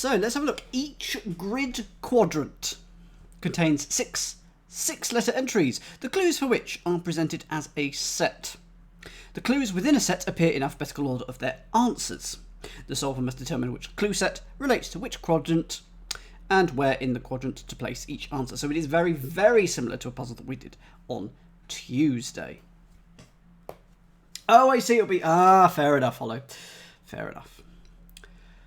So let's have a look. Each grid quadrant contains six letter entries, the clues for which are presented as a set. The clues within a set appear in alphabetical order of their answers. The solver must determine which clue set relates to which quadrant and where in the quadrant to place each answer. So it is very, very similar to a puzzle that we did on Tuesday. Oh, I see. It'll be... fair enough, Hollow. Fair enough.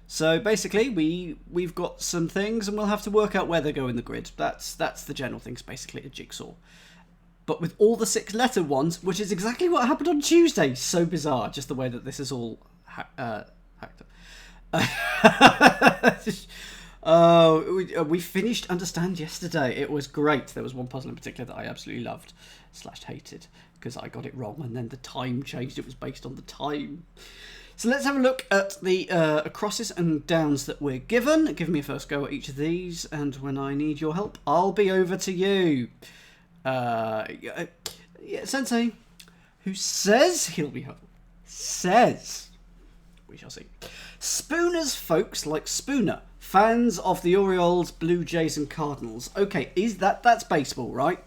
So basically, we've got some things, and we'll have to work out where they go in the grid. That's the general things, basically, a jigsaw. But with all the 6-letter ones, which is exactly what happened on Tuesday. So bizarre, just the way that this is all hacked up. We finished Understand yesterday. It was great. There was one puzzle in particular that I absolutely loved / hated because I got it wrong, and then the time changed. It was based on the time. So let's have a look at the crosses and downs that we're given. Give me a first go at each of these, and when I need your help, I'll be over to you. Sensei, who says he'll be helpful, says. We shall see. Spooner's folks like Spooner, fans of the Orioles, Blue Jays and Cardinals. Okay, that's baseball, right?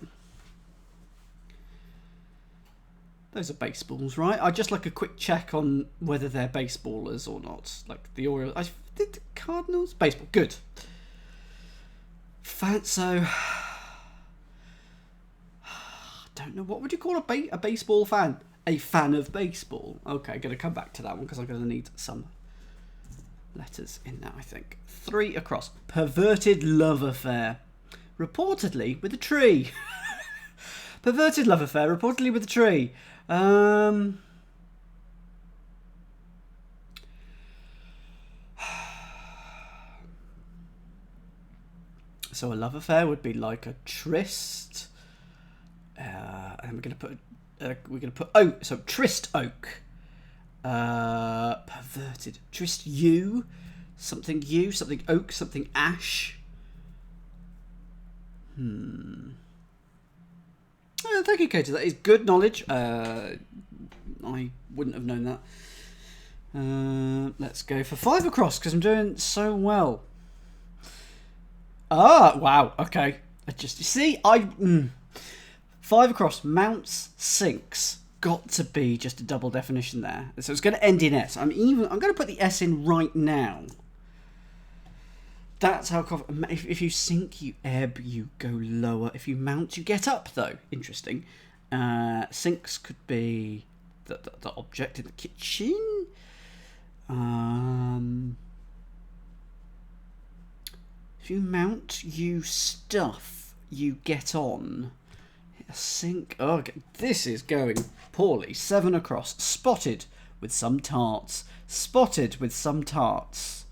Those are baseballs, right? I'd just like a quick check on whether they're baseballers or not. Like the Orioles. Did the Cardinals? Baseball. Good. So... don't know. What would you call a baseball fan? A fan of baseball. Okay, going to come back to that one because I'm going to need some letters in that, I think. 3 across. Perverted love affair. Reportedly with a tree. Perverted love affair, reportedly with a tree. So a love affair would be like a tryst, and we're gonna put so tryst oak, perverted tryst yew, something oak, something ash. Oh, thank you, Katie. That is good knowledge. I wouldn't have known that. Let's go for 5 across because I'm doing so well. Wow. Okay. You see, 5 across. Mounts, sinks. Got to be just a double definition there. So it's going to end in S. I'm going to put the S in right now. That's how... If you sink, you ebb, you go lower. If you mount, you get up, though. Interesting. Sinks could be the object in the kitchen. If you mount, you stuff, you get on. A sink... Oh, this is going poorly. 7 across. Spotted with some tarts. Spotted with some tarts.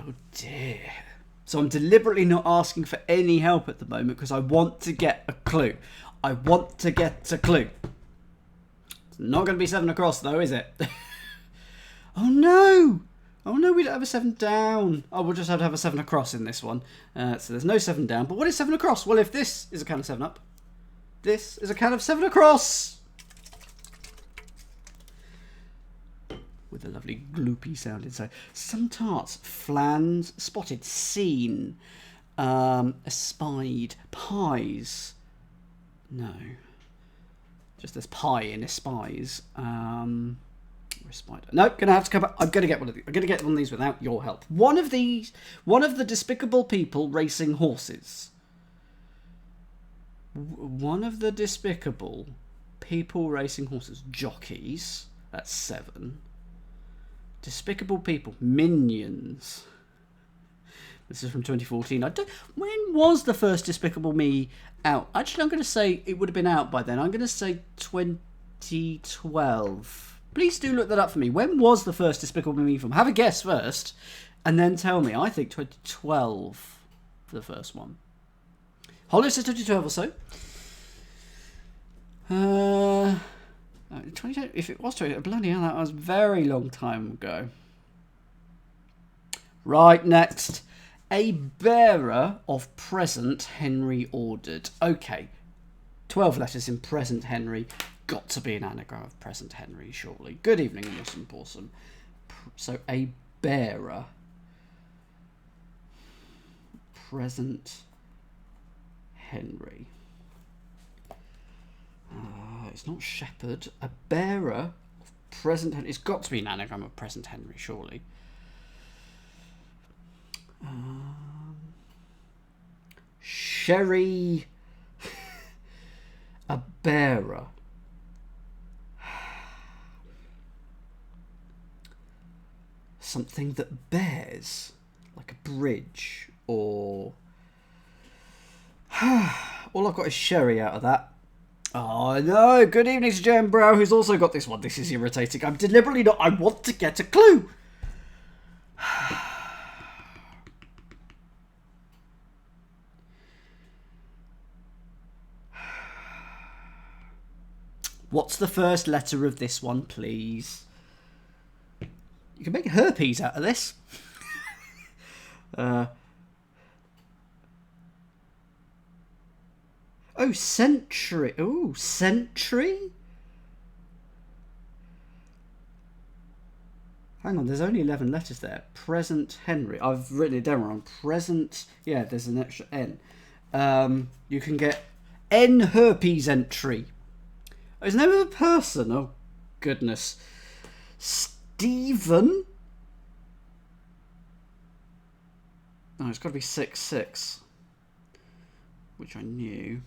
Oh dear. So I'm deliberately not asking for any help at the moment because I want to get a clue. I want to get a clue. It's not going to be 7 across though, is it? Oh no! Oh no, we don't have a 7 down. Oh, we'll just have to have a 7 across in this one. So there's no 7 down. But what is 7 across? Well, if this is a can of 7 up, this is a can of 7 across. With a lovely gloopy sound inside. Some tarts. Flans. Spotted. Seen. Espied. Pies. No. Just there's pie in espies. Spider. No, gonna have to come back. I'm gonna get one of these. I'm gonna get one of these without your help. One of the despicable people racing horses. One of the despicable people racing horses. Jockeys. That's 7. Despicable people. Minions. This is from 2014. When was the first Despicable Me out? Actually, I'm going to say it would have been out by then. I'm going to say 2012. Please do look that up for me. When was the first Despicable Me film? Have a guess first, and then tell me. I think 2012 for the first one. Hollow says 2012 or so. 20, if it was 20, bloody hell, that was a very long time ago. Right, next. A bearer of present Henry ordered. Okay. 12 letters in present Henry. got to be an anagram of present Henry, surely. Good evening, Awesome Possum. So, a bearer. Present Henry. It's not shepherd. A bearer of present Henry. It's got to be an anagram of present Henry, surely. Sherry. A bearer. Something that bears, like a bridge, or all I've got is sherry out of that. Oh no, good evening to Jen Brow, who's also got this one. This is irritating. I'm deliberately not, I want to get a clue. What's the first letter of this one, please? You can make herpes out of this. Oh, century. Oh, century? Hang on, there's only 11 letters there. Present Henry. I've written it down wrong. Present. Yeah, there's an extra N. You can get N herpes entry. Oh, is the name of a person? Oh, goodness. Stephen? Oh, it's got to be 6'6", which I knew.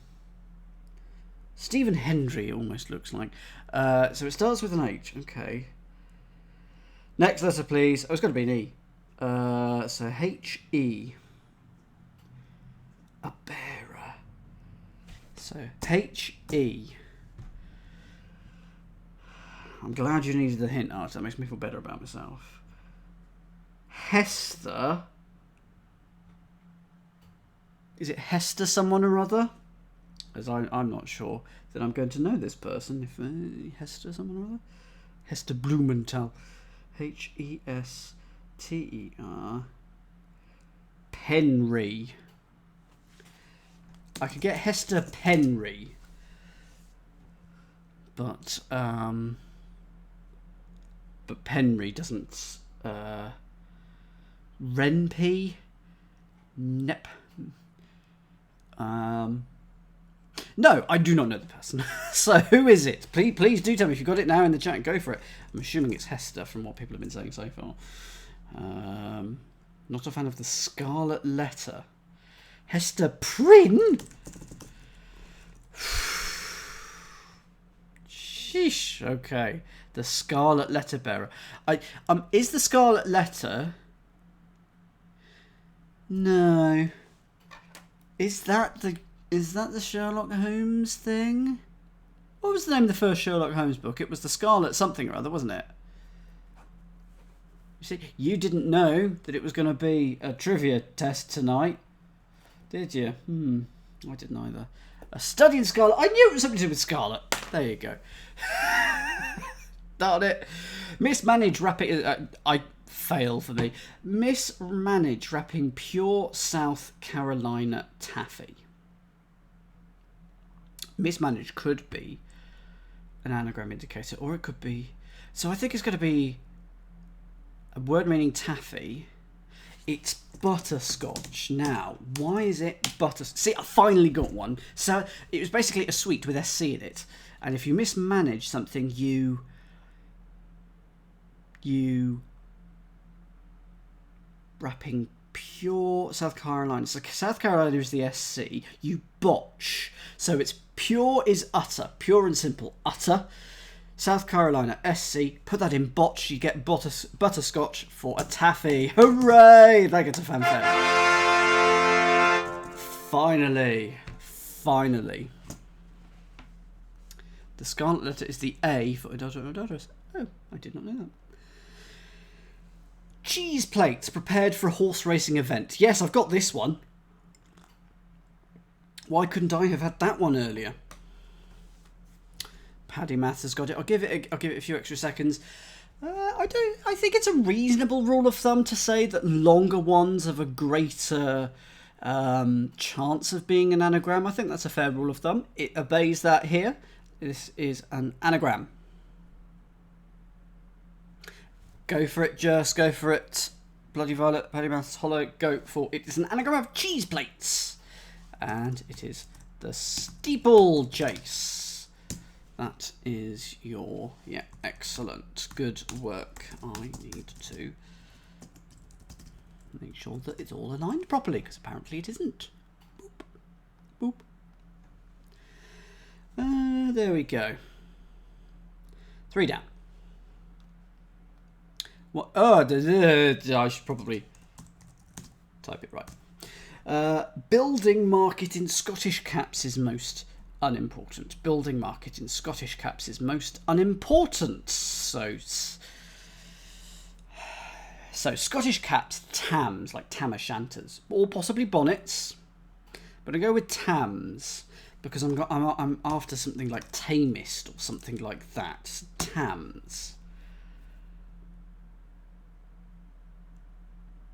Stephen Hendry almost looks like. So it starts with an H. Okay. Next letter, please. Oh, it's got to be an E. So H-E. A bearer. So H-E. I'm glad you needed the hint, Art. That makes me feel better about myself. Hester. Is it Hester someone or other? As I'm not sure. Then I'm going to know this person. If Hester someone or other? Hester Blumenthal. H-E-S-T-E-R. Penry. I could get Hester Penry. But Penry doesn't. Renpy? Nep. No, I do not know the person. So who is it? Please do tell me if you've got it now in the chat. Go for it. I'm assuming it's Hester from what people have been saying so far. Not a fan of the Scarlet Letter. Hester Prynne? Sheesh. Okay. The Scarlet Letter bearer. Is the Scarlet Letter? No. Is that the Sherlock Holmes thing? What was the name of the first Sherlock Holmes book? It was the Scarlet something or other, wasn't it? You see, you didn't know that it was going to be a trivia test tonight, did you? I didn't either. A study in Scarlet. I knew it was something to do with Scarlet. There you go. Darn it. Mismanaged wrapping. I fail for me. Mismanaged wrapping pure South Carolina taffy. Mismanaged could be an anagram indicator, or it could be. So I think it's going to be a word meaning taffy. It's butterscotch. Now, why is it butterscotch? See, I finally got one. So it was basically a sweet with SC in it. And if you mismanage something, you wrapping pure South Carolina. So South Carolina is the SC. You botch. So it's pure is utter. Pure and simple. Utter. South Carolina SC. Put that in botch. You get butterscotch for a taffy. Hooray! That gets a fanfare. Finally. The Scarlet Letter is the A for odorous. Oh, I did not know that. Cheese plates prepared for a horse racing event. Yes, I've got this one. Why couldn't I have had that one earlier? Paddy Math has got it. I'll give it a few extra seconds. I think it's a reasonable rule of thumb to say that longer ones have a greater chance of being an anagram. I think that's a fair rule of thumb. It obeys that here. This is an anagram. Go for it, just go for it. Bloody Violet, Paddy Mouth's Hollow, go for it. It's an anagram of cheese plates. And it is the steeplechase. That is your, yeah, excellent. Good work. I need to make sure that it's all aligned properly, because apparently it isn't. Boop. Boop. There we go. 3 down. What? Oh, I should probably type it right. Building market in Scottish caps is most unimportant. Building market in Scottish caps is most unimportant. So Scottish caps, tams, like tam o'shanters, or possibly bonnets. But I go with tams because I'm after something like tamist or something like that. Tams.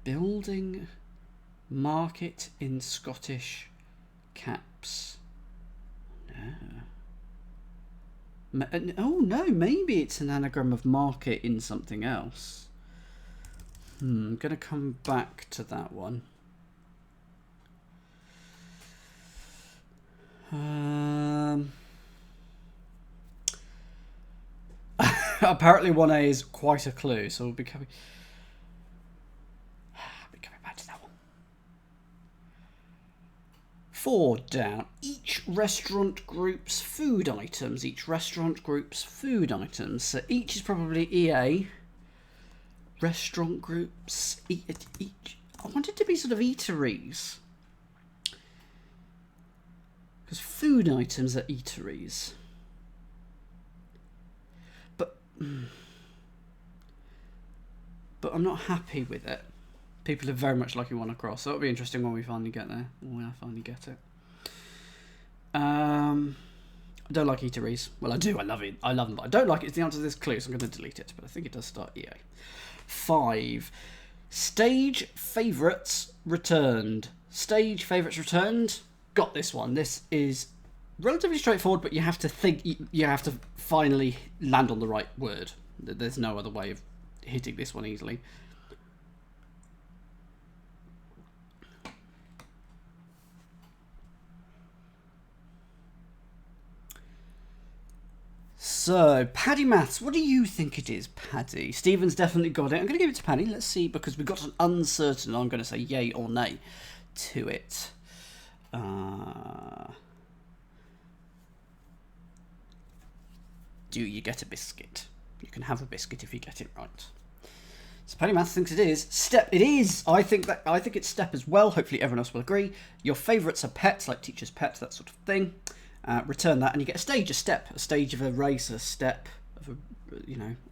Building market in Scottish caps. No. Oh no, maybe it's an anagram of market in something else. I'm going to come back to that one. Apparently 1A is quite a clue, so we'll be coming back to that one. 4 down. Each restaurant groups food items. Each restaurant groups food items. So each is probably EA. Restaurant groups. Each. I want it to be sort of eateries. Because food items are eateries. But I'm not happy with it. People are very much like you want across. So it'll be interesting when we finally get there. When I finally get it. I don't like eateries. Well, I do. I love it. I love them. But I don't like it. It's the answer to this clue, so I'm going to delete it. But I think it does start EA. 5. Stage favourites returned. Stage favourites returned. Got this one. This is relatively straightforward, but you have to think. You have to finally land on the right word. There's no other way of hitting this one easily. So, Paddy Maths, what do you think it is, Paddy? Stephen's definitely got it. I'm going to give it to Paddy. Let's see, because we've got an uncertain, I'm going to say yay or nay to it. Do you get a biscuit? You can have a biscuit if you get it right. So Paddy Maths thinks it is. Step, it is! I think it's step as well. Hopefully everyone else will agree. Your favourites are pets, like teacher's pets, that sort of thing. Return that and you get a stage, a step. A stage of a race, a step of a,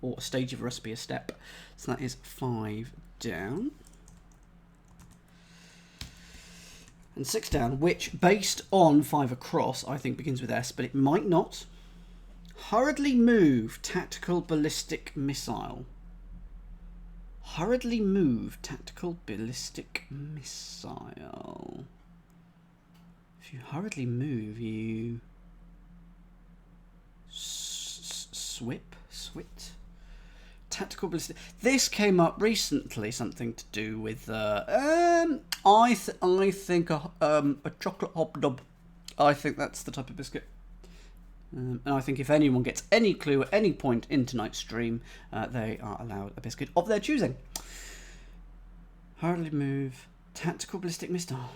or a stage of a recipe, a step. So that is 5 down. And 6 down, which based on 5 across, I think begins with S, but it might not. Hurriedly move, tactical ballistic missile. Hurriedly move, tactical ballistic missile. If you hurriedly move, you swit. Tactical ballistic. This came up recently. Something to do with I think a chocolate hobnob. I think that's the type of biscuit. And I think if anyone gets any clue at any point in tonight's stream, they are allowed a biscuit of their choosing. Hurriedly move, tactical ballistic missile.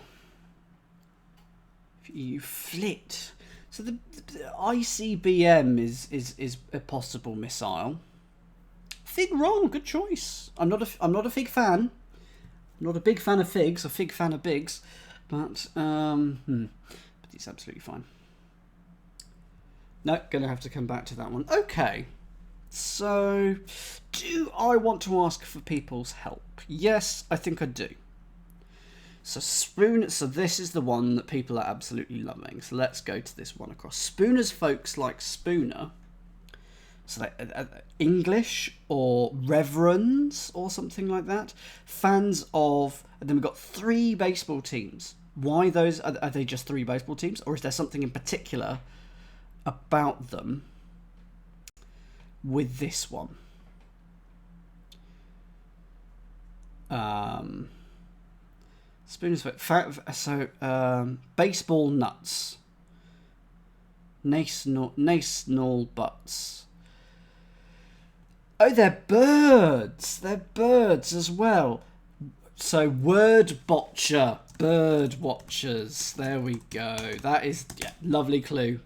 You flit. So the ICBM is a possible missile. Fig wrong. Good choice. I'm not a fig fan. I'm not a big fan of figs. A fig fan of bigs, but it's absolutely fine. No, gonna have to come back to that one. Okay. So, do I want to ask for people's help? Yes, I think I do. So this is the one that people are absolutely loving. So let's go to this one across. Spooner's folks like Spooner. So English or reverends or something like that. Fans of, and then we've got 3 baseball teams. Why those? Are they just 3 baseball teams? Or is there something in particular about them with this one. Spoons. So baseball nuts. National butts. Oh, they're birds. They're birds as well. So word botcher. Bird watchers. There we go. That is lovely clue.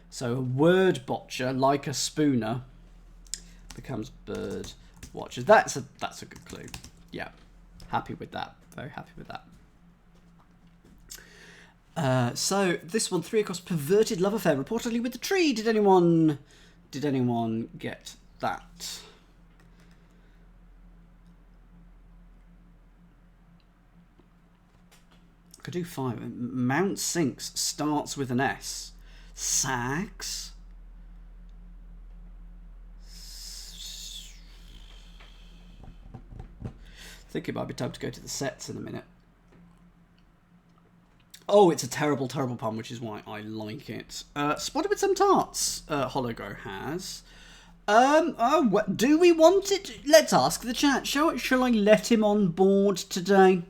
So a word botcher, like a spooner, becomes bird watchers. That's a good clue. Yeah. Happy with that. Very happy with that. So this one, 3 across, perverted love affair reportedly with the tree. Did anyone get that? I could do 5. Mount Sinks starts with an S. Sags. I think it might be time to go to the sets in a minute. Oh, it's a terrible, terrible pun, which is why I like it. Spotted with some tarts, Hologo has. Do we want it? Let's ask the chat. Shall I let him on board today?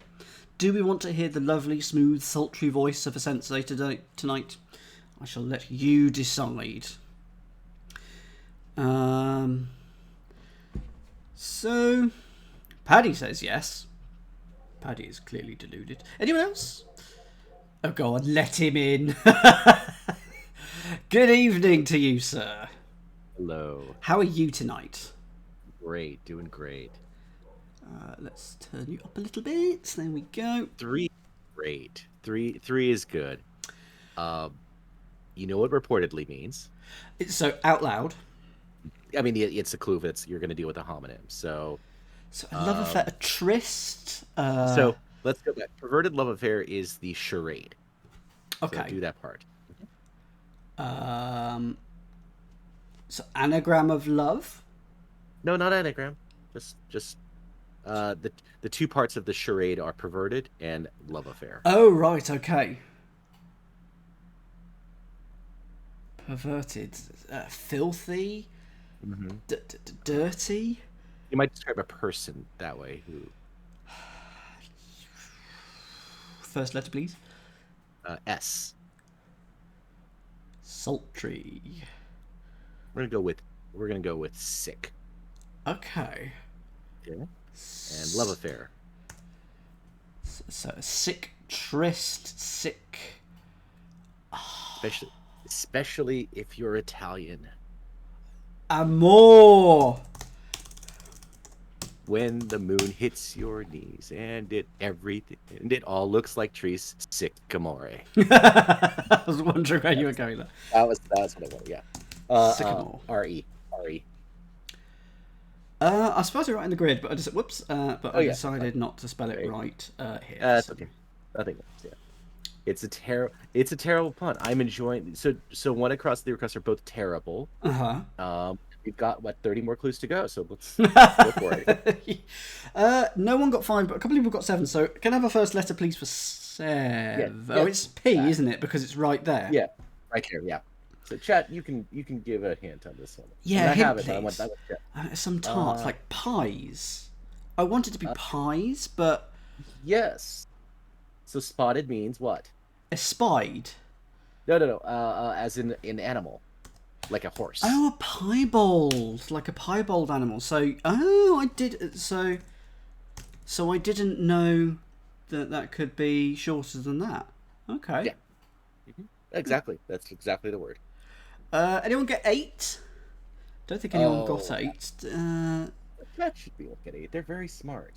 Do we want to hear the lovely, smooth, sultry voice of a sensei tonight? I shall let you decide. So, Paddy says yes. Paddy is clearly deluded. Anyone else? Oh, go on, let him in. Good evening to you, sir. Hello. How are you tonight? Great, doing great. Let's turn you up a little bit. There we go. 3, great. Three is good. You know what reportedly means? So out loud. I mean, it's a clue that you're going to deal with a homonym. So a love affair, a tryst. So let's go back. Perverted love affair is the charade. Okay. So do that part. So anagram of love? No, not anagram. Just the 2 parts of the charade are perverted and love affair. Oh, right, okay. Perverted, filthy, dirty. You might describe a person that way. Who? First letter, please. S. Sultry. We're gonna go with sick. Okay. Yeah. And love affair. So sick, tryst, sick. Especially if you're Italian. Amor. When the moon hits your knees and it all looks like trees, sick amore. I was wondering where you were going there. That was what it was. Yeah. Sycamore. R-E. I spelled it right in the grid, but I just whoops. But I decided not to spell it right here. That's okay. I think yeah. It's a terrible pun. I'm enjoying. So 1 across, 3 across are both terrible. We've got 30 more clues to go. So let's go for it. No one got 5, but a couple of people got 7. So can I have a first letter, please, for 7? Yeah. Oh, it's P, isn't it? Because it's right there. Yeah, right there. Yeah. So chat, you can give a hint on this one. Yeah, hint, please. Some tarts, like pies. I wanted to be pies, but yes. So spotted means what? Espied. No. As in animal, like a horse. Oh, a piebald, like a piebald animal. So, I did. So I didn't know that could be shorter than that. Okay. Yeah. Exactly. That's exactly the word. Anyone get 8? Don't think anyone got 8. That should be able to get 8. They're very smart.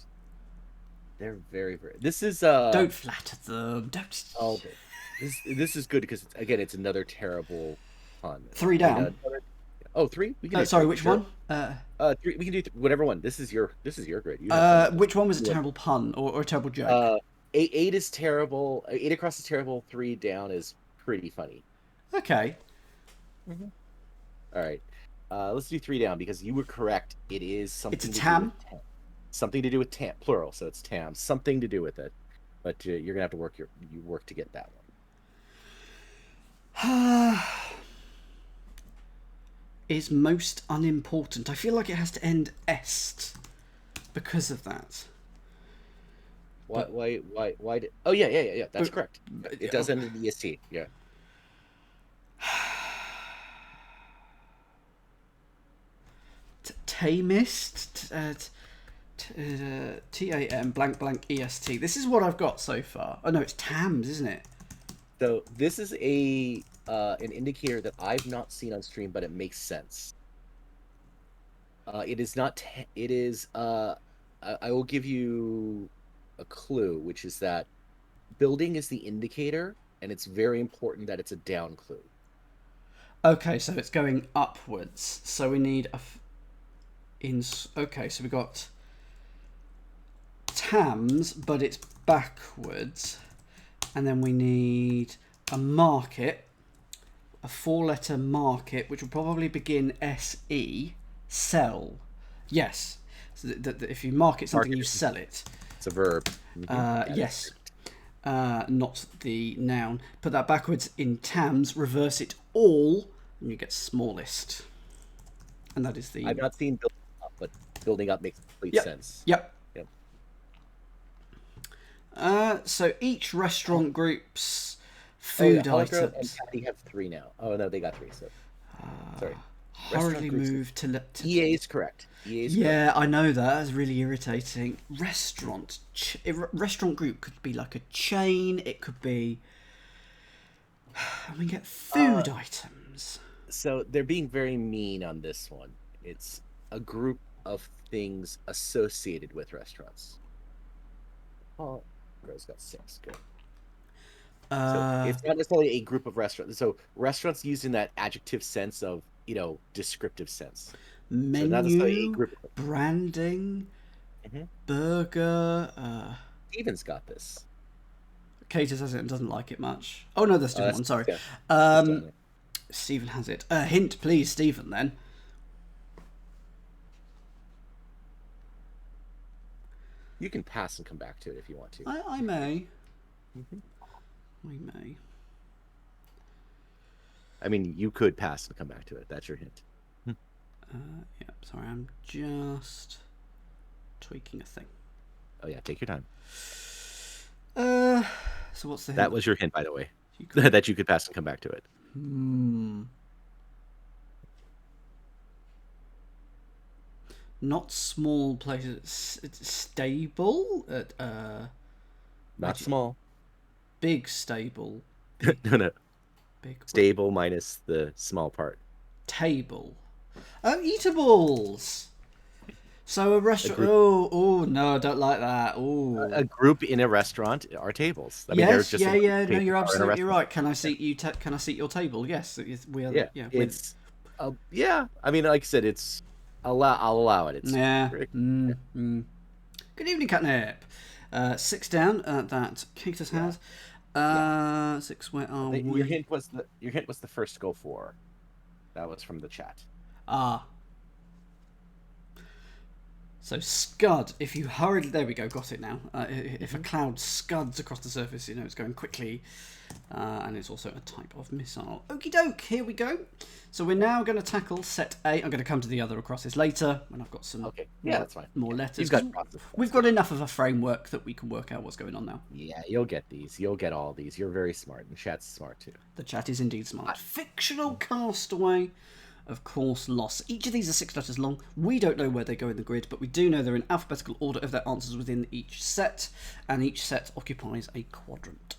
They're very, very. This is. Don't flatter them. Don't. Oh, this is good because it's another terrible pun. 3 down. 3. We can. Sorry, which one? 3. We can do whatever one. This is your grid. Which one was a terrible pun or a terrible joke? 8 is terrible. 8 across is terrible. 3 down is pretty funny. Okay. All right. Let's do 3 down because you were correct. It is something. It's a tam. Something to do with tam, plural. So it's tam. Something to do with it. But you're gonna have to work to get that one. is most unimportant? I feel like it has to end est because of that. Why? Oh, yeah. That's correct. It does end in EST. Yeah. Tamist. TAM blank blank EST. This is what I've got so far. Oh no, it's TAMS, isn't it? So this is a an indicator that I've not seen on stream, but it makes sense. It is not. It is. I will give you a clue, which is that building is the indicator, and it's very important that it's a down clue. Okay, so it's going upwards. So we need a. Okay, so we got TAMS, but it's backwards, and then we need a market, a 4-letter market, which will probably begin SE. Sell. Yes. So if you market something, you sell it. It's a verb. Yes. Not the noun. Put that backwards in TAMS, reverse it all, and you get smallest. And that is the... I've not seen building up, but building up makes complete sense. Yep. So each restaurant group's food items... and Patty have 3 now. Oh, no, they got 3, so... Sorry. Hurriedly move to EA is correct. Yeah, I know that. That's really irritating. Restaurant group could be like a chain. It could be. We get food items. So they're being very mean on this one. It's a group of things associated with restaurants. Oh, girl's got 6. Good. So it's not necessarily a group of restaurants. So restaurants used in that adjective sense of, descriptive sense. Menu, so not necessarily a group of... branding, burger. Steven's got this. Kate has it and doesn't like it much. Oh no, there's Stephen. I'm sorry. Stephen has it. Hint, please, Stephen. Then. You can pass and come back to it if you want to. I may. We may. I mean, you could pass and come back to it. That's your hint. Yeah, sorry, I'm just tweaking a thing. Oh yeah, take your time. So what's the hint? That was your hint, by the way. That you could pass and come back to it. Not small places. It's stable. Not small. Big stable. No. Big stable minus the small part. Table. Oh, eatables. So a restaurant. Oh no, I don't like that. Oh, a group in a restaurant are tables. I mean, yes, yeah. No, you're absolutely right. Can I seat you? Can I seat your table? Yes, we are. Yeah, it's. Yeah, I mean, like I said, it's. I'll allow it. It's Good evening, Catnip. 6 down. That Ketus has. 6. Where are we? Your hint was the first go for. That was from the chat. So scud. If you hurriedly, there we go. Got it now. If a cloud scuds across the surface, it's going quickly, and it's also a type of missile. Okie doke. Here we go. So we're now going to tackle set A. I'm going to come to the other acrosses later when I've got some. That's fine. More letters. We've got enough of a framework that we can work out what's going on now. Yeah, you'll get these. You'll get all these. You're very smart, and chat's smart too. The chat is indeed smart. Fictional castaway. Of course, loss. Each of these are 6 letters long. We don't know where they go in the grid, but we do know they're in alphabetical order of their answers within each set, and each set occupies a quadrant.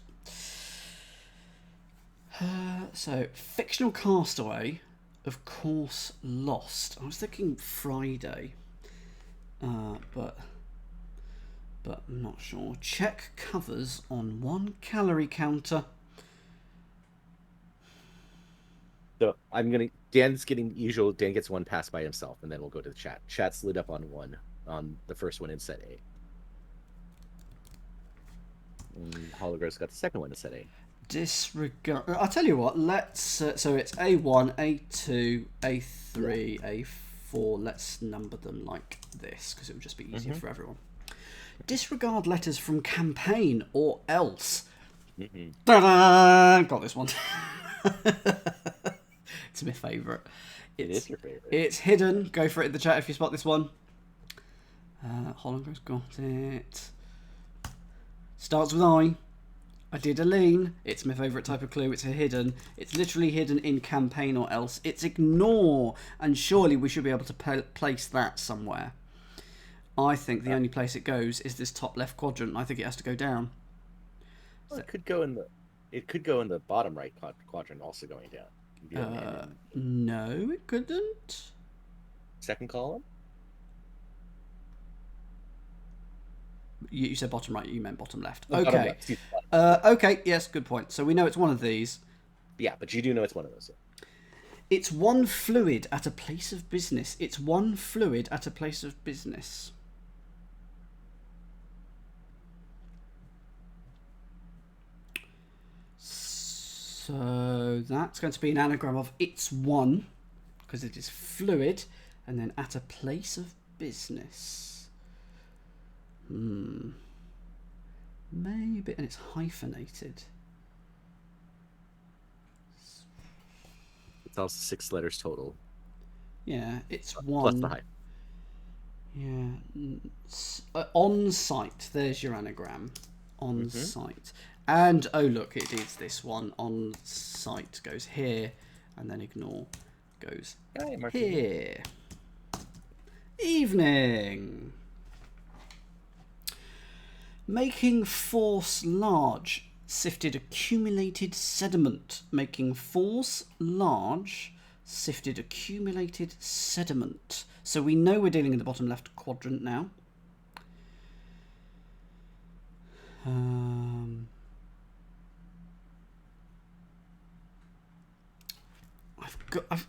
So, fictional castaway, of course, lost. I was thinking Friday, but I'm not sure. Check covers on 1 calorie counter. So Dan's getting usual. Dan gets 1 pass by himself, and then we'll go to the chat. Chat's lit up on 1 on the first one in set A. And Holograp's got the second one in set A. Disregard. I'll tell you what. Let's. So it's A1, A2, A3, A4. Let's number them like this because it would just be easier for everyone. Disregard letters from campaign or else. Ta-da! Got this one. It's my favourite. It is your favorite. It's hidden. Go for it in the chat if you spot this one. Holland's got it. Starts with I. I did a lean. It's my favourite type of clue. It's a hidden. It's literally hidden in campaign or else. It's ignore. And surely we should be able to place that somewhere. I think the only place it goes is this top left quadrant. I think it has to go down. Well, it could go in the bottom right quadrant, also going down. No, it couldn't. Second column. You said bottom right. You meant bottom left. Oh, okay. Okay. Yes. Good point. So we know it's one of these. Yeah, but you do know it's one of those. Yeah. It's one fluid at a place of business. It's one fluid at a place of business. So that's going to be an anagram of it's one, because it is fluid, and then at a place of business. Maybe, and it's hyphenated. It's also 6 letters total. Yeah, it's Plus one. the hyphen. Yeah. On site, there's your anagram. On site. And, oh look, it is this one. On site goes here, and then ignore goes here. Evening. Making force large. Sifted accumulated sediment. Making force large. Sifted accumulated sediment. So we know we're dealing in the bottom left quadrant now.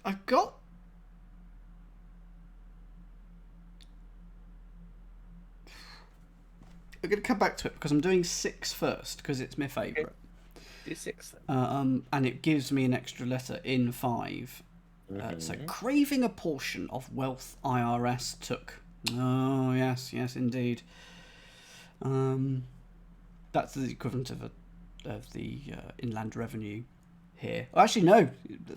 I've got I'm going to come back to it because I'm doing 6 first because it's my favourite. Do 6 then. And it gives me an extra letter in 5. So craving a portion of wealth IRS took. Oh yes, indeed. That's the equivalent of the inland revenue here. Oh, actually, no,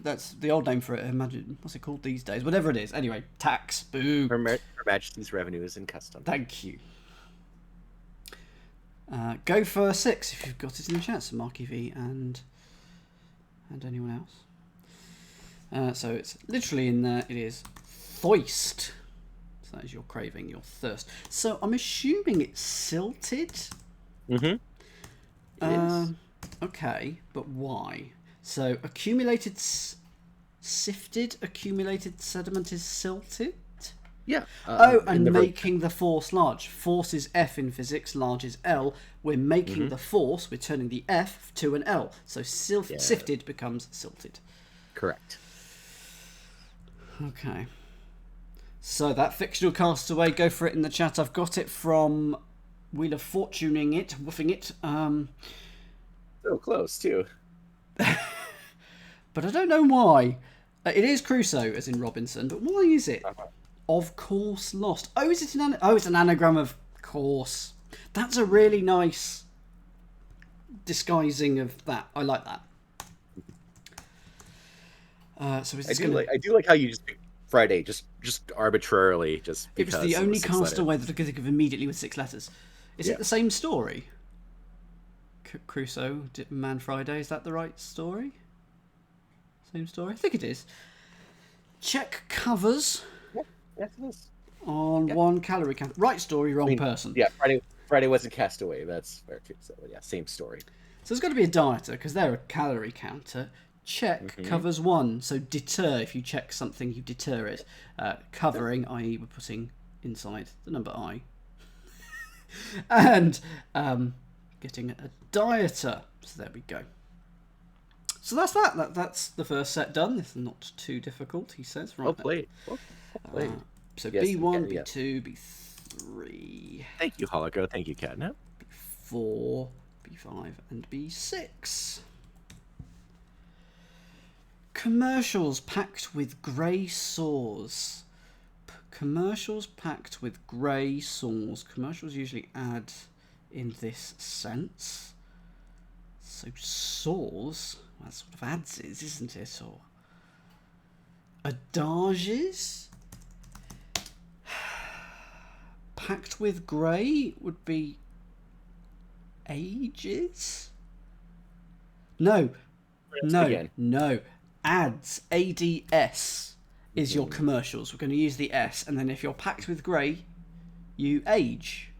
that's the old name for it. Imagine what's it called these days? Whatever it is. Anyway, tax. Boo. Her Majesty's revenues and custom. Thank you. Go for 6 if you've got it in the chat. So Marky V and anyone else. So it's literally in there. It is thirst. So that is your craving, your thirst. So I'm assuming it's silted. It is. Okay, but why? So accumulated, sifted, accumulated sediment is silted. Yeah. And making the force large. Force is F in physics, large is L. We're making the force, we're turning the F to an L. So sifted becomes silted. Correct. Okay. So that fictional castaway, go for it in the chat. I've got it from Wheel of Fortuning it, woofing it. So close, too. But I don't know why. It is Crusoe, as in Robinson, but why is it? Of course lost. Oh, is it it's an anagram of course. That's a really nice disguising of that. I like that. So is this I do like how you just pick Friday, just arbitrarily, just because it was the only castaway that I could think of immediately with 6 letters. Is it the same story? Crusoe, Man Friday, is that the right story? Same story? I think it is. Check covers. Yes, it is. On 1 calorie count. Right story, wrong person. Yeah, Friday wasn't Castaway. That's fair too. So yeah, same story. So there's got to be a dieter because they're a calorie counter. Check covers 1. So deter, if you check something, you deter it. Covering, i.e. we're putting inside the number I. And getting a dieter. So there we go. So that's that. That's the first set done. It's not too difficult, he says. Right. Well played. So yes, B1, B2, B3. Thank you, Holoco. Thank you, Catnap. B4, B5, and B6. Commercials packed with grey saws. Commercials packed with grey saws. Commercials usually add in this sense. So saws, well, that sort of adds it, isn't it? Or Adages? Packed with grey would be ages? No. No. Ads. ADS is your commercials. We're going to use the S, and then if you're packed with grey, you age.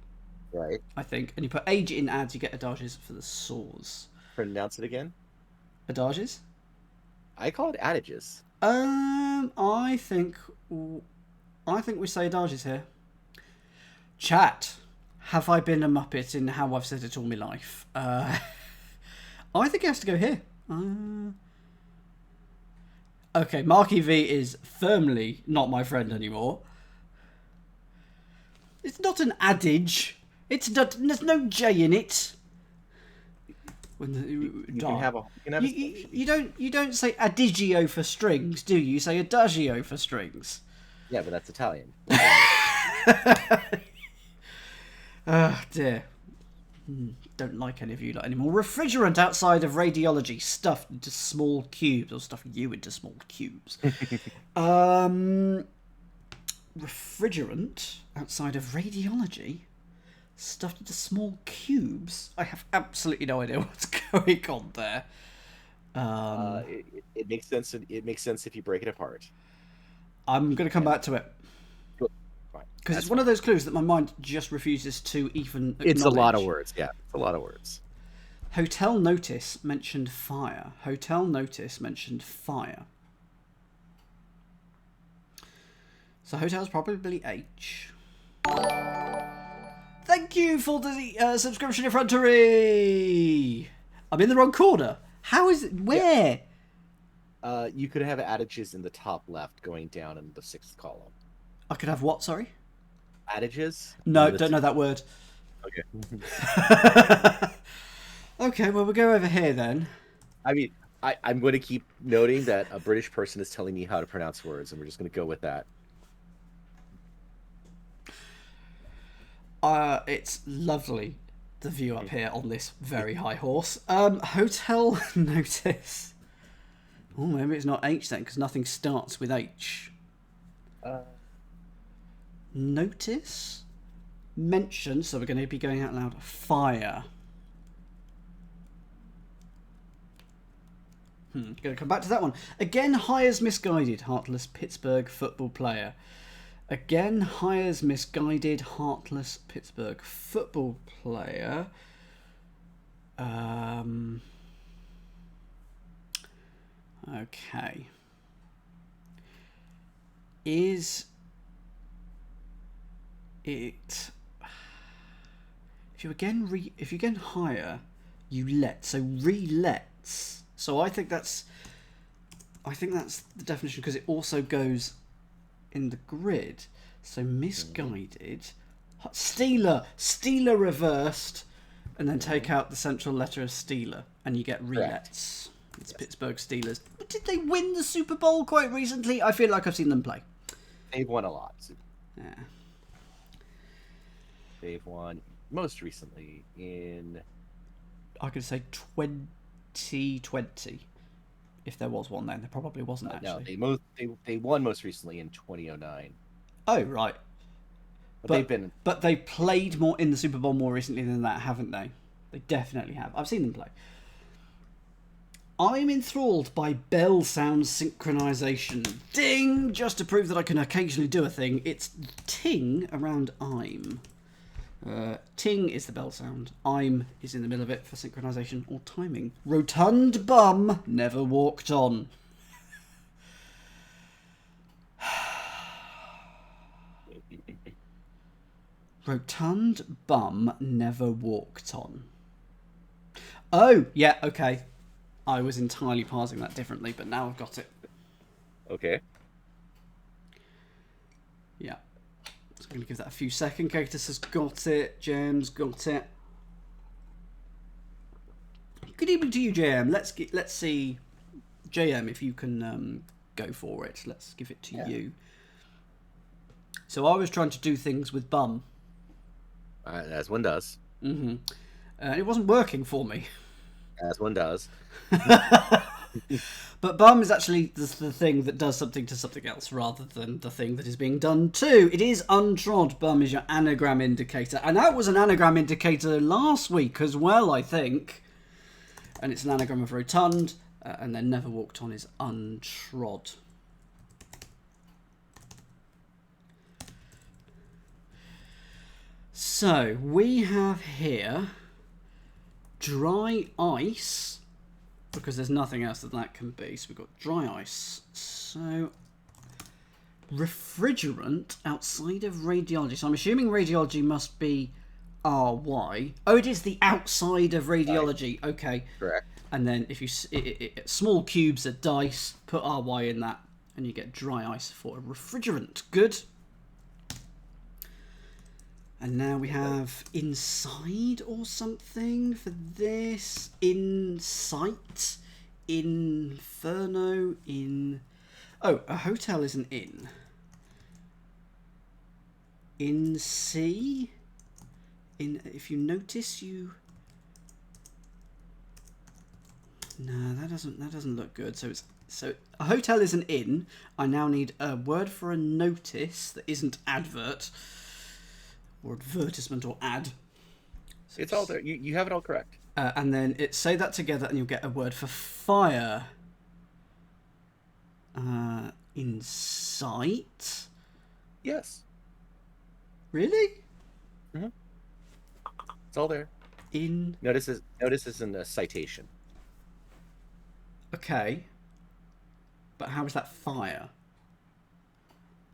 Right. I think. And you put age in ads, you get adages for the saws. Pronounce it again. Adages? I call it adages. I think we say adages here. Chat. Have I been a muppet in how I've said it all my life? I think it has to go here. Okay, Marky V is firmly not my friend anymore. It's not an adage. There's no J in it. You don't say adigio for strings, do you? You say adagio for strings. Yeah, but that's Italian. Oh dear. Don't like any of you lot anymore. Refrigerant outside of radiology, stuffed into small cubes, or stuff you into small cubes. Refrigerant outside of radiology, stuffed into small cubes. I have absolutely no idea what's going on there. It makes sense. It makes sense if you break it apart. I'm going to come back to it. Because it's one of those clues that my mind just refuses to even acknowledge. It's a lot of words, yeah. It's a lot of words. Hotel notice mentioned fire. Hotel notice mentioned fire. So hotel's probably H. Thank you for the subscription effrontery. I'm in the wrong corner. How is it? Where? Yeah. You could have adages in the top left going down in the 6th column. I could have what, sorry? Adages? No, don't know that word. Okay. Okay, well, we'll go over here then. I mean, I'm going to keep noting that a British person is telling me how to pronounce words, and we're just going to go with that. It's lovely, the view up here on this very high horse. Hotel notice. Oh, maybe it's not H then, because nothing starts with H. Notice. Mention, so we're going to be going out loud. Fire. Going to come back to that one. Again, hires misguided. Heartless Pittsburgh football player. Again, hires misguided. Heartless Pittsburgh football player. Okay. Is it? If you again hire, you let. So re-lets. So I think that's the definition, because it also goes in the grid. So misguided, stealer reversed, and then take out the central letter of stealer, and you get relets. It's Pittsburgh Steelers. But did they win the Super Bowl quite recently? I feel like I've seen them play. They've won a lot. Yeah. They've won most recently in... I could say 2020. If there was one then. There probably wasn't, actually. No, they won most recently in 2009. Oh, right. But they played more in the Super Bowl more recently than that, haven't they? They definitely have. I've seen them play. I'm enthralled by bell sound synchronization. Ding! Just to prove that I can occasionally do a thing, it's ting around I'm. Ting is the bell sound. I'm is in the middle of it for synchronization or timing. Rotund bum never walked on. Rotund bum never walked on. Oh, yeah, okay. I was entirely parsing that differently, but now I've got it. Okay. Yeah. So I'm going to give that a few seconds. Cactus has got it. Jam's got it. Good evening to you, JM. Let's see, JM, if you can go for it. Let's give it to you. So I was trying to do things with bum. As one does. Mm-hmm. It wasn't working for me. As one does. But bum is actually the thing that does something to something else rather than the thing that is being done to. It is untrod. Bum is your anagram indicator. And that was an anagram indicator last week as well, I think. And it's an anagram of rotund. And then never walked on is untrod. So we have here dry ice, because there's nothing else that can be. So we've got dry ice. So refrigerant outside of radiology. So I'm assuming radiology must be RY. Oh, it is the outside of radiology. Okay. Correct. And then if you small cubes are dice, put RY in that, and you get dry ice for a refrigerant. Good. And now we have inside or something for this. Insight. Inferno. Oh, a hotel is an inn. In sea. If you notice, you. No, that doesn't look good. So a hotel is an inn. I now need a word for a notice that isn't advert. Or advertisement or ad. So it's all there. You have it all correct. And then say that together and you'll get a word for fire. Insight. Yes. Really? Mm-hmm. It's all there. Notice is in a citation. Okay. But how is that fire?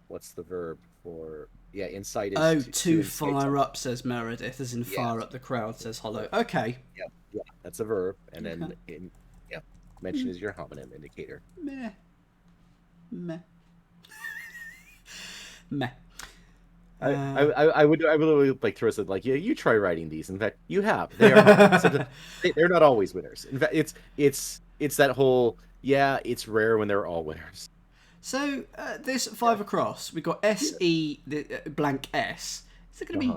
What's the verb for... Yeah, insight is... Oh, to fire up, says Meredith, as in fire yes. up the crowd, says Hollow. Okay. Yeah, that's a verb. And then, mention is your homonym indicator. Meh. Meh. I would like throw something like, yeah, you try writing these. In fact, you have. They are they're not always winners. In fact, it's that whole, it's rare when they're all winners. So this 5 across, we've got SE blank S. Is it going to be?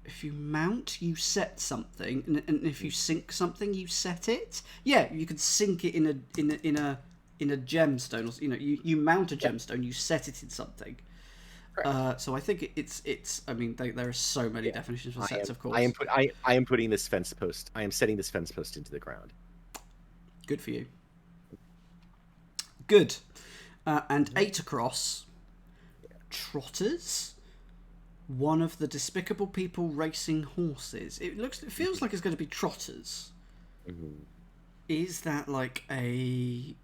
If you mount, you set something, and if you sink something, you set it. Yeah, you could sink it in a gemstone, or you mount a gemstone, you set it in something. So I think it's. I mean, there are so many definitions for sets, of course. I am putting this fence post. I am setting this fence post into the ground. Good for you. Good. And 8 across. Trotters. One of the despicable people racing horses. It feels like it's going to be trotters. Mm-hmm. Is that like a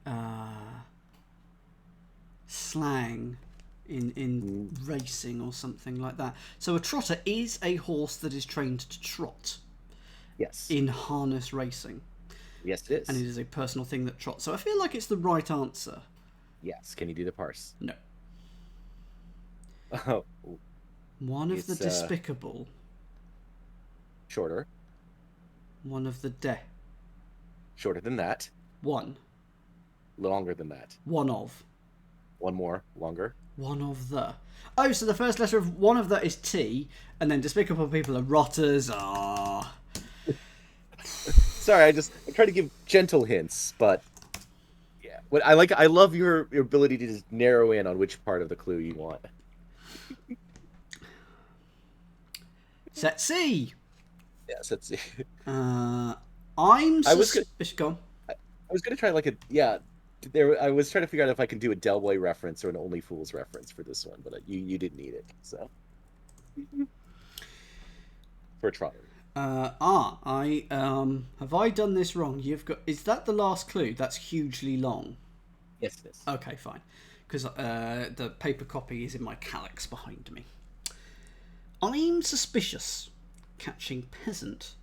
slang in racing or something like that? So a trotter is a horse that is trained to trot. Yes. In harness racing. Yes, it is. And it is a personal thing that trots. So I feel like it's the right answer. Yes. Can you do the parse? No. Oh. One of the despicable. Shorter. One of the Shorter than that. One. Longer than that. One of. One more. Longer. One of the. Oh, so the first letter of one of the is T, and then despicable people are rotters. Ah. Sorry, I try to give gentle hints, but yeah. What I love your ability to just narrow in on which part of the clue you want. Set C. Yes, let's see. I'm I was gone. I was gonna try like I was trying to figure out if I can do a Del Boy reference or an Only Fools reference for this one, but you didn't need it, so for a try. Have I done this wrong? Is that the last clue? That's hugely long. Yes, it is. Okay, fine, because the paper copy is in my calyx behind me. I'm suspicious. Catching peasant.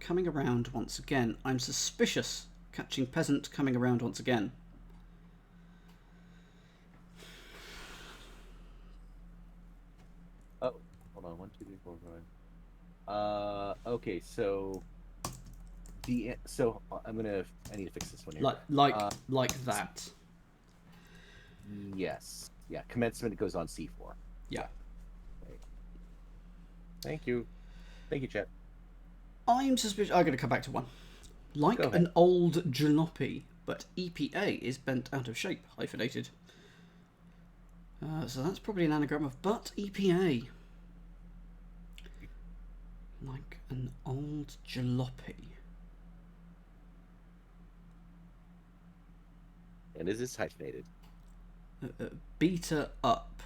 Coming around once again. I'm suspicious. Catching peasant. Coming around once again. Oh, hold on. 1, 2, 3, 4, 5. Okay, so I need to fix this one here. Like that. Yes. Yeah. Commencement goes on C4. Yeah. Okay. Thank you, Chet. I'm suspicious. I'm going to come back to 1. Like an old jalopy, but EPA is bent out of shape, hyphenated. So that's probably an anagram of but EPA. Like an old jalopy. And is this hyphenated? Beta up.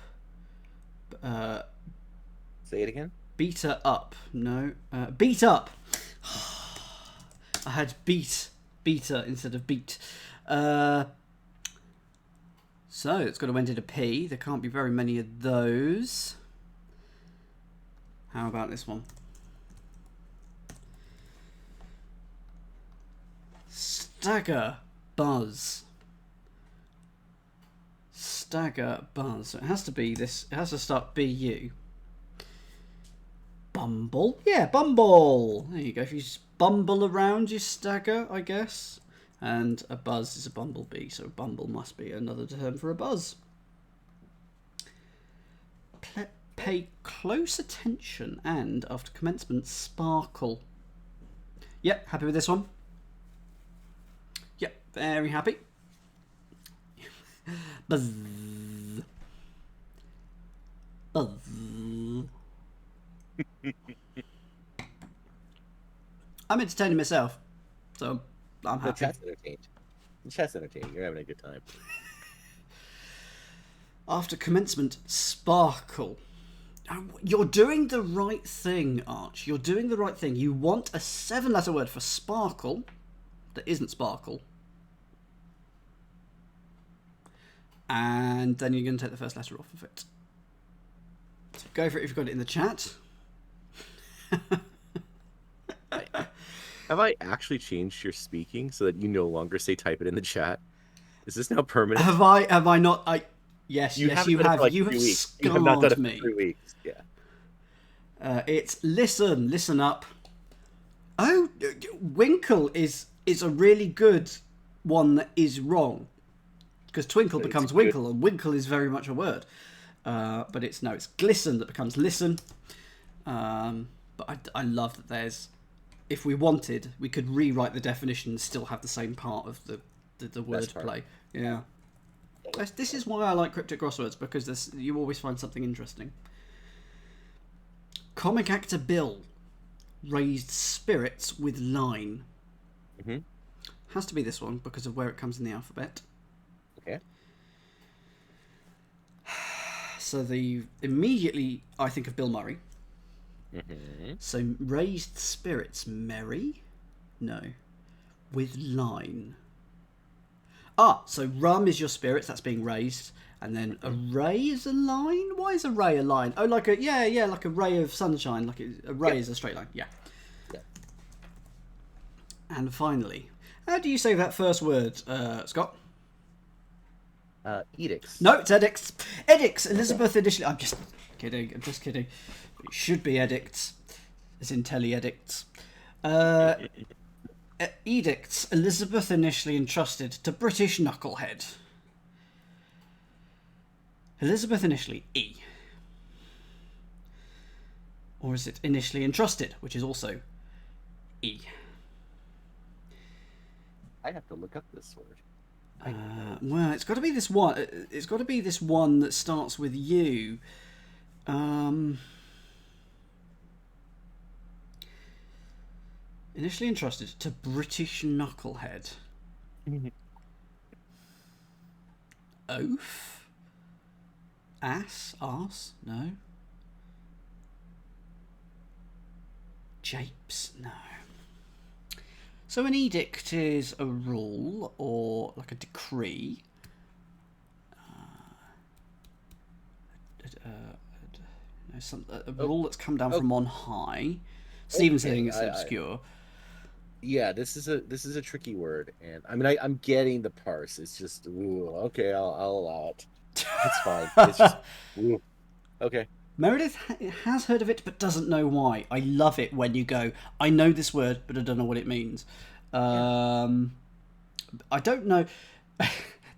Say it again. Beta up. No. Beat up. I had beta instead of beat. So it's got to end in a P. There can't be very many of those. How about this one? Stagger buzz. Stagger buzz. So it has to be this. It has to start BU. Bumble. Yeah, bumble. There you go. If you just bumble around, you stagger, I guess. And a buzz is a bumblebee, so bumble must be another term for a buzz. Pay close attention and, after commencement, sparkle. Yep, happy with this one. Yep, very happy. Buzz. Buzz. I'm entertaining myself, so I'm happy. The chat's entertained. The chat's entertaining. You're having a good time. After commencement, sparkle. You're doing the right thing, Arch. You're doing the right thing. You want a 7-letter word for sparkle that isn't sparkle. And then you're going to take the first letter off of it. So go for it if you've got it in the chat. Have I actually changed your speaking so that you no longer say type it in the chat? Is this now permanent? Have I not? Yes, you have. You have scarred you have not done it me. For 3 weeks. Yeah. It's listen up. Oh, Winkle is a really good one that is wrong. Because twinkle becomes winkle, and winkle is very much a word. But it's glisten that becomes listen. But I love that there's... If we wanted, we could rewrite the definition and still have the same part of the word play. Yeah. This is why I like Cryptic Crosswords, because you always find something interesting. Comic actor Bill raised spirits with line. Mm-hmm. Has to be this one because of where it comes in the alphabet. Okay. So immediately I think of Bill Murray. Mm-hmm. So raised spirits, merry? No. With line. So rum is your spirits, that's being raised. And then a ray is a line? Why is a ray a line? Oh, like like a ray of sunshine. Like a ray is a straight line. Yeah. And finally, how do you say that first word, Scott? Edicts. No, it's edicts. Edicts. Elizabeth initially... I'm just kidding. It should be edicts, as in tele-edicts. Edicts. Elizabeth initially entrusted to British knucklehead. Elizabeth initially E. Or is it initially entrusted, which is also E? I have to look up this word. Well, it's got to be this one. It's got to be this one that starts with U. Initially entrusted to British knucklehead. Oaf? Arse? No. Japes? No. So an edict is a rule or like a decree. A rule that's come down from on high. Stephen's saying it's obscure. Yeah, this is a tricky word, and I mean I'm getting the parse. It's just okay. I'll allow it. It's fine. It's just okay. Meredith has heard of it but doesn't know why. I love it when you go, I know this word but I don't know what it means. I don't know.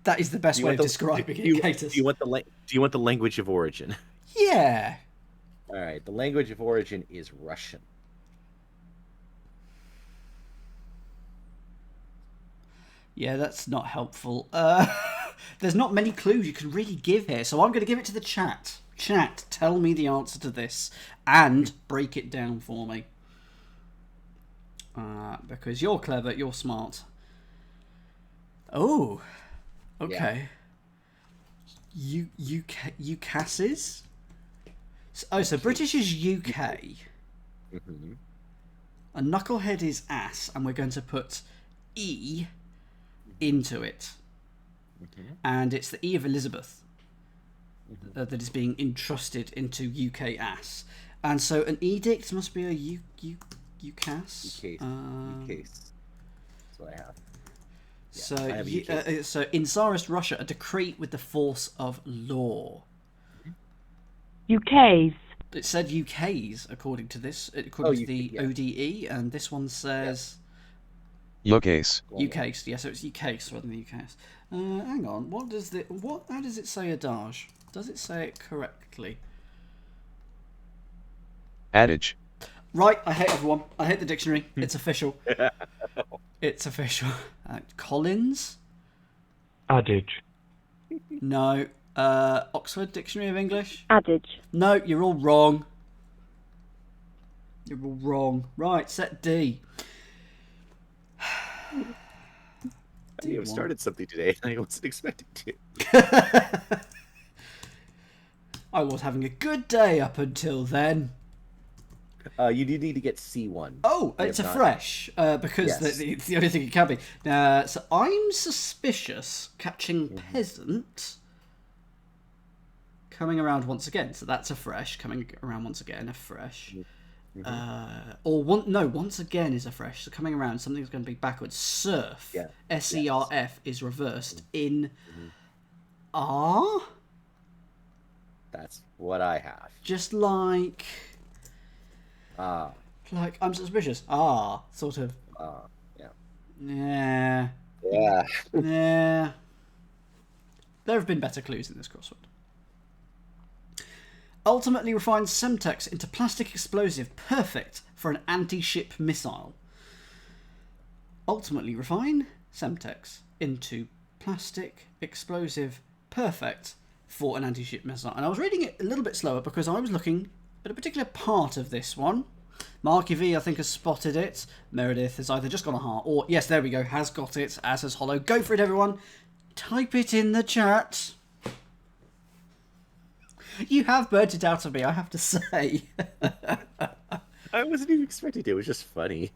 That is the best way of describing it. Do you want the language of origin? Yeah. All right. The language of origin is Russian. Yeah, that's not helpful. There's not many clues you can really give here, so I'm going to give it to the chat. Chat, tell me the answer to this and break it down for me. Because you're clever, you're smart. Oh, okay. Yeah. UCASs? Oh, so British is UK. Mm-hmm. A knucklehead is ass, and we're going to put E into it. Mm-hmm. And it's the E of Elizabeth that is being entrusted into UK ass. And so an edict must be a UCAS. UCAS. That's what I have. Yeah, so in Tsarist Russia, a decree with the force of law. UKs. It said UKs according to this, according to the ODE, and this one says UKs. UKs. Yeah, so it's UKs rather than UKs. Hang on, how does it say adage? Does it say it correctly? Adage. Right, I hate everyone. I hate the dictionary. It's official. It's official. Collins? Adage. No. Oxford Dictionary of English? Adage. No, you're all wrong. You're all wrong. Right, set D. You have started something today, and I wasn't expecting to. I was having a good day up until then. You do need to get C1. Oh, it's a fresh, because it's the only thing it can be. So I'm suspicious catching peasant coming around once again. So that's a fresh, coming around once again, a fresh. Once again is a fresh. So coming around, something's going to be backwards. Surf, SERF is reversed in R. That's what I have. Just like I'm suspicious. Sort of. Yeah. Yeah. Yeah. There have been better clues in this crossword. Ultimately refines Semtex into plastic explosive, perfect for an anti-ship missile. Ultimately refine Semtex into plastic explosive, perfect for an anti-ship missile. And I was reading it a little bit slower because I was looking at a particular part of this one. Marky V, I think, has spotted it. Meredith has either just gone a heart or, yes, there we go, has got it, as has Hollow. Go for it, everyone. Type it in the chat. You have burnt it out of me, I have to say. I wasn't even expecting it. It was just funny.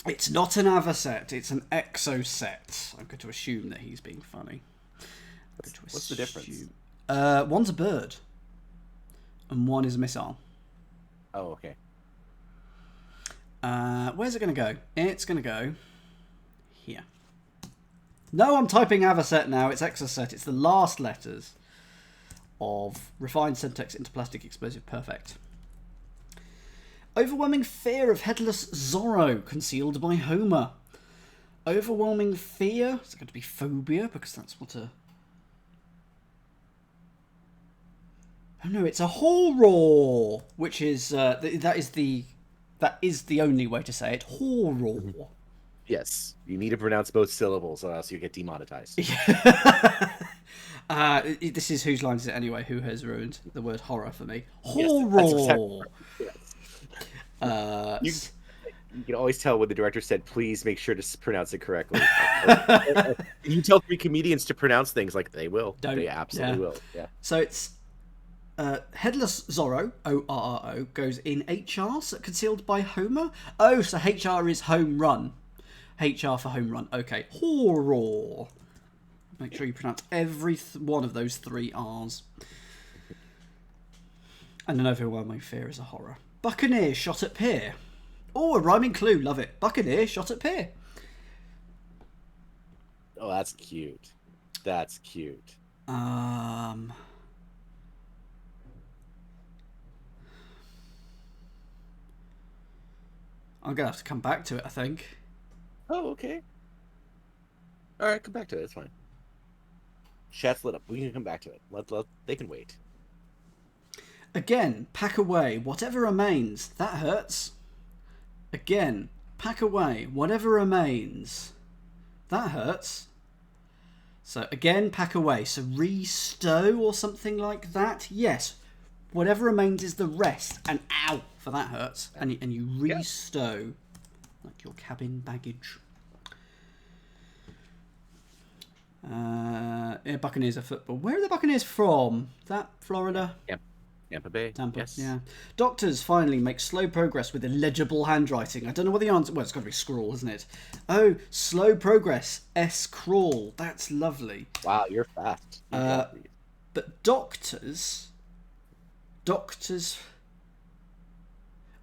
It's not an Avaset, it's an Exoset. I'm going to assume that he's being funny. What's the difference? One's a bird, and one is a missile. Oh, okay. Where's it going to go? It's going to go here. No, I'm typing Avaset now. It's Exoset. It's the last letters of refined Semtex into plastic explosive perfect. Overwhelming fear of headless Zorro concealed by Homer. Overwhelming fear. It's going to be phobia because that's what a... Oh no, it's a horror, which is that is the only way to say it. Horror. Yes, you need to pronounce both syllables, or else you get demonetized. This is whose line is it anyway? Who has ruined the word horror for me? Horror. Yes, You can always tell when the director said, "Please make sure to pronounce it correctly." You tell 3 comedians to pronounce things like they will. They absolutely will. Yeah. So it's headless Zorro, ORRO, goes in HR, so concealed by Homer. Oh, so HR is home run. HR for home run. Okay. Horror. Make sure you pronounce every one of those 3 R's. And an overwhelming fear is a horror. Buccaneer shot at pier. Oh, a rhyming clue. Love it. Buccaneer shot at pier. Oh, that's cute. That's cute. I'm gonna have to come back to it, I think. Oh, okay. All right, come back to it. It's fine. Chat's lit up. We can come back to it. They can wait. Again, pack away whatever remains. That hurts. Again, pack away whatever remains. That hurts. So again, pack away. So restow or something like that. Yes. Whatever remains is the rest. And ow, for that hurts. And you restow like your cabin baggage. Yeah, Buccaneers are football. Where are the Buccaneers from? Is that Florida? Tampa Bay. Tampa, Yes. yeah. Doctors finally make slow progress with illegible handwriting. I don't know what the answer... Well, it's got to be scrawl, isn't it? Oh, slow progress. S-crawl. That's lovely. Wow, you're fast. But doctors...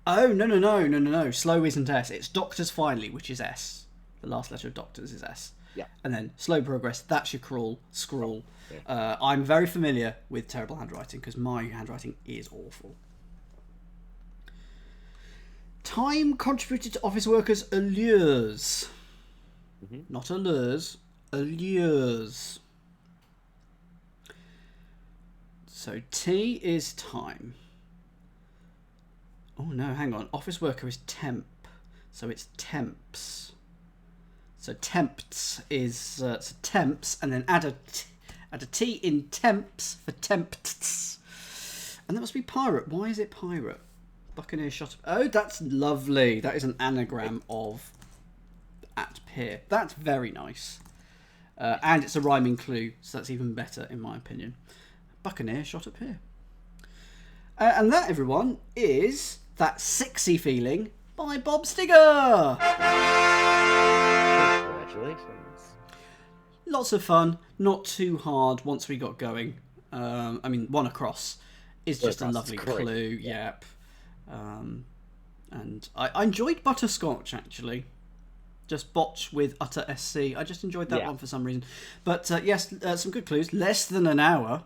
Oh, no. Slow isn't S. It's doctors finally, which is S. The last letter of doctors is S. Yeah. And then slow progress, that's your crawl, scrawl. I'm very familiar with terrible handwriting because my handwriting is awful. Time contributed to office workers' allures. Not allures, allures. So T is time. Oh no, hang on. Office worker is temp. So it's temps. So tempts is so temps, and then add a T in temps for tempts. And that must be pirate. Why is it pirate? Buccaneer shot. Oh, that's lovely. That is an anagram of at pier. That's very nice. And it's a rhyming clue, so that's even better in my opinion. Buccaneer shot at pier. And that, everyone, is That Sixy Feeling by Bob Stigger. Congratulations. Lots of fun, not too hard once we got going. I mean, one across is just a lovely clue. Yep. And I enjoyed Butterscotch, actually. Just botch with utter SC. I just enjoyed that one for some reason. But yes, some good clues. Less than an hour.